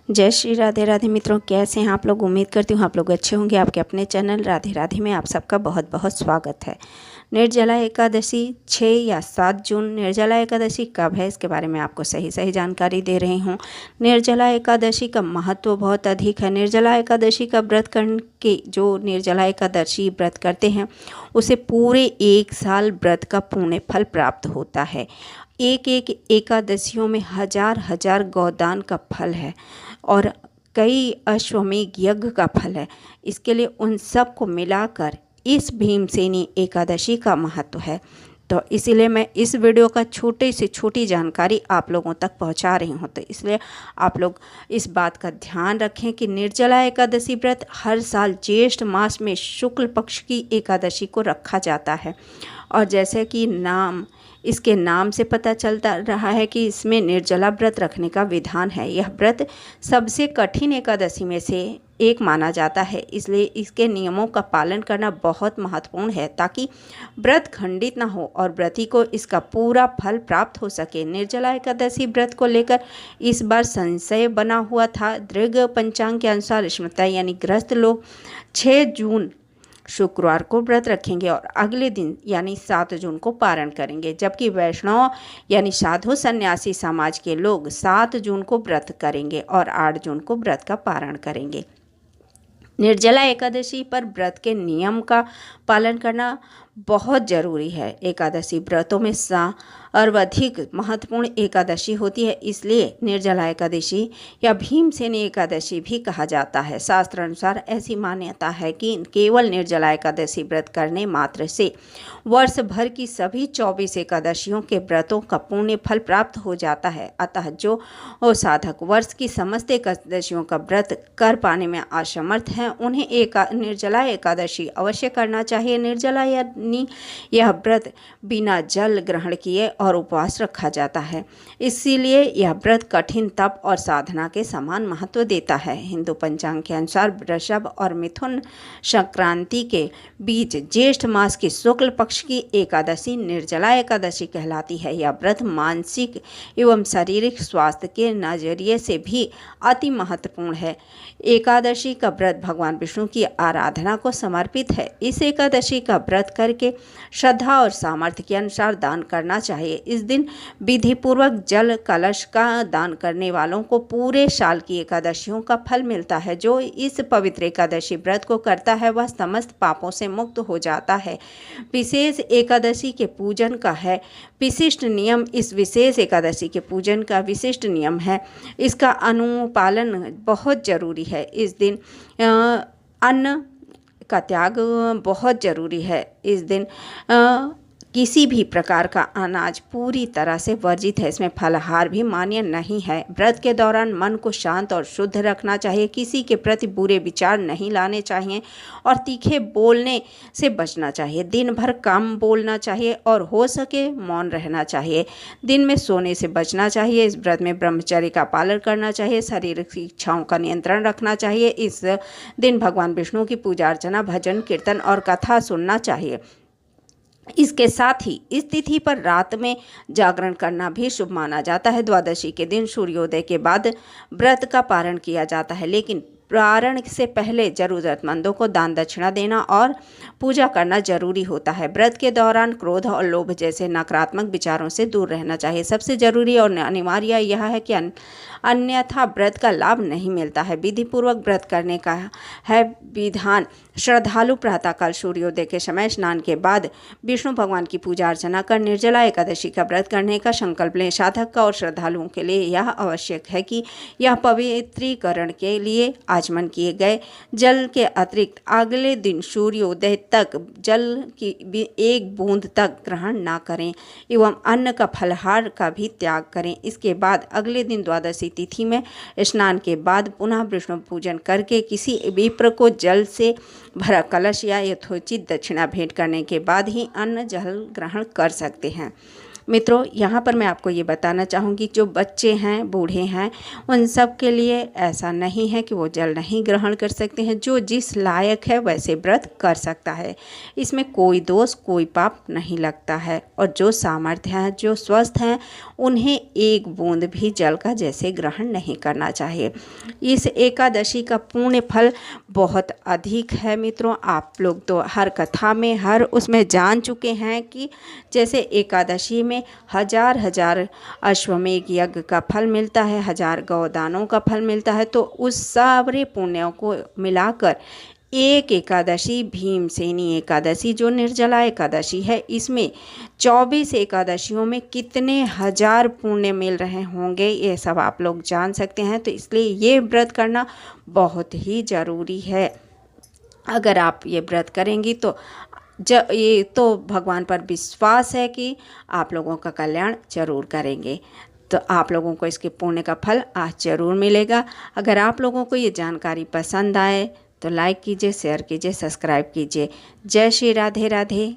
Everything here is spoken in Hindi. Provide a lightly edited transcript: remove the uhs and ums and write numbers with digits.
जय श्री राधे राधे मित्रों, कैसे हैं आप लोग। उम्मीद करती हूँ आप लोग अच्छे होंगे। आपके अपने चैनल राधे राधे में आप सबका बहुत बहुत स्वागत है। निर्जला एकादशी 6 या 7 जून। निर्जला एकादशी कब है इसके बारे में आपको सही जानकारी दे रही हूँ। निर्जला एकादशी का महत्व बहुत अधिक है। निर्जला एकादशी का व्रत करके जो निर्जला एकादशी व्रत करते हैं उसे पूरे 1 साल व्रत का पुण्य फल प्राप्त होता है। एक एक एकादशियों में हजार हजार गोदान का फल है और कई अश्वमेध यज्ञ का फल है। इसके लिए उन सब को मिलाकर इस भीमसेनी एकादशी का महत्व है। तो इसीलिए मैं इस वीडियो का छोटी से छोटी जानकारी आप लोगों तक पहुंचा रही हूं। तो इसलिए आप लोग इस बात का ध्यान रखें कि निर्जला एकादशी व्रत हर साल ज्येष्ठ मास में शुक्ल पक्ष की एकादशी को रखा जाता है। और जैसे कि इसके नाम से पता चलता रहा है कि इसमें निर्जला व्रत रखने का विधान है। यह व्रत सबसे कठिन एकादशी में से एक माना जाता है, इसलिए इसके नियमों का पालन करना बहुत महत्वपूर्ण है ताकि व्रत खंडित ना हो और व्रती को इसका पूरा फल प्राप्त हो सके। निर्जला एकादशी व्रत को लेकर इस बार संशय बना हुआ था। दृग पंचांग के अनुसार स्मृता यानी गृहस्थ लोग 6 जून शुक्रवार को व्रत रखेंगे और अगले दिन यानी 7 जून को पारण करेंगे, जबकि वैष्णव यानी साधु सन्यासी समाज के लोग 7 जून को व्रत करेंगे और 8 जून को व्रत का पारण करेंगे। निर्जला एकादशी पर व्रत के नियम का पालन करना बहुत ज़रूरी है। एकादशी व्रतों में सर्वाधिक महत्वपूर्ण एकादशी होती है, इसलिए निर्जला एकादशी या भीमसेनी एकादशी भी कहा जाता है। शास्त्र अनुसार ऐसी मान्यता है कि केवल निर्जला एकादशी व्रत करने मात्र से वर्ष भर की सभी 24 एकादशियों के व्रतों का पुण्य फल प्राप्त हो जाता है। अतः जो साधक वर्ष की समस्त एकादशियों का व्रत कर पाने में असमर्थ हैं उन्हें निर्जला एकादशी अवश्य करना चाहिए। निर्जला यानी यह व्रत बिना जल ग्रहण किए और उपवास रखा जाता है, इसीलिए यह व्रत कठिन तप और साधना के समान महत्व देता है। हिंदू पंचांग के अनुसार वृषभ और मिथुन संक्रांति के बीच ज्येष्ठ मास की शुक्ल पक्ष की एकादशी निर्जला एकादशी कहलाती है। यह व्रत मानसिक एवं शारीरिक स्वास्थ्य के नजरिए से भी अति महत्वपूर्ण है। एकादशी का व्रत भगवान विष्णु की आराधना को समर्पित है। इस एकादशी का व्रत करके श्रद्धा और सामर्थ्य के अनुसार दान करना चाहिए। इस दिन विधि पूर्वक जल कलश का दान करने वालों को पूरे साल की एकादशियों का फल मिलता है। जो इस पवित्र एकादशी व्रत को करता है वह समस्त पापों से मुक्त हो जाता है। विशेष एकादशी के पूजन का है विशिष्ट नियम। इस विशेष एकादशी के पूजन का विशिष्ट नियम है, इसका अनुपालन बहुत जरूरी है। इस दिन अन्न का त्याग बहुत जरूरी है। इस दिन किसी भी प्रकार का अनाज पूरी तरह से वर्जित है। इसमें फलाहार भी मान्य नहीं है। व्रत के दौरान मन को शांत और शुद्ध रखना चाहिए। किसी के प्रति बुरे विचार नहीं लाने चाहिए और तीखे बोलने से बचना चाहिए। दिन भर कम बोलना चाहिए और हो सके मौन रहना चाहिए। दिन में सोने से बचना चाहिए। इस व्रत में ब्रह्मचर्य का पालन करना चाहिए। शारीरिक इच्छाओं का नियंत्रण रखना चाहिए। इस दिन भगवान विष्णु की पूजा अर्चना, भजन, कीर्तन और कथा सुनना चाहिए। इसके साथ ही इस तिथि पर रात में जागरण करना भी शुभ माना जाता है। द्वादशी के दिन सूर्योदय के बाद व्रत का पारण किया जाता है, लेकिन पारण से पहले जरूरतमंदों को दान दक्षिणा देना और पूजा करना जरूरी होता है। व्रत के दौरान क्रोध और लोभ जैसे नकारात्मक विचारों से दूर रहना चाहिए। सबसे जरूरी और अनिवार्य यह है कि अन्यथा व्रत का लाभ नहीं मिलता है। विधि पूर्वक व्रत करने का है विधान। श्रद्धालु प्रातःकाल सूर्योदय के समय स्नान के बाद विष्णु भगवान की पूजा अर्चना कर निर्जला एकादशी का व्रत करने का संकल्प लें। साधक का और श्रद्धालुओं के लिए यह आवश्यक है कि यह पवित्रीकरण के लिए आचमन किए गए जल के अतिरिक्त अगले दिन सूर्योदय तक जल की एक बूंद तक ग्रहण ना करें एवं अन्न का फलाहार का भी त्याग करें। इसके बाद अगले दिन द्वादशी तिथि में स्नान के बाद पुनः विष्णु पूजन करके किसी विप्र को जल से भरा कलश या यथोचित दक्षिणा भेंट करने के बाद ही अन्न जल ग्रहण कर सकते हैं। मित्रों, यहाँ पर मैं आपको ये बताना चाहूँगी, जो बच्चे हैं, बूढ़े हैं, उन सब के लिए ऐसा नहीं है कि वो जल नहीं ग्रहण कर सकते हैं। जो जिस लायक है वैसे व्रत कर सकता है, इसमें कोई दोष कोई पाप नहीं लगता है। और जो सामर्थ्य है, जो स्वस्थ हैं, उन्हें एक बूंद भी जल का जैसे ग्रहण नहीं करना चाहिए। इस एकादशी का पुण्य फल बहुत अधिक है मित्रों। आप लोग तो हर कथा में, हर उसमें जान चुके हैं कि जैसे एकादशी में हजार हजार अश्वमेध यज्ञ का फल मिलता है, हजार गौदानों का फल मिलता है। तो उस सारे पुण्यों को मिलाकर एक एकादशी, भीमसेनी एकादशी जो निर्जला एकादशी है, इसमें 24 एकादशियों में कितने हजार पुण्य मिल रहे होंगे, ये सब आप लोग जान सकते हैं। तो इसलिए ये व्रत करना बहुत ही ज़रूरी है। अगर आप ये व्रत करेंगी तो ये तो भगवान पर विश्वास है कि आप लोगों का कल्याण जरूर करेंगे। तो आप लोगों को इसके पुण्य का फल आज ज़रूर मिलेगा। अगर आप लोगों को ये जानकारी पसंद आए तो लाइक कीजिए, शेयर कीजिए, सब्सक्राइब कीजिए। जय श्री राधे राधे।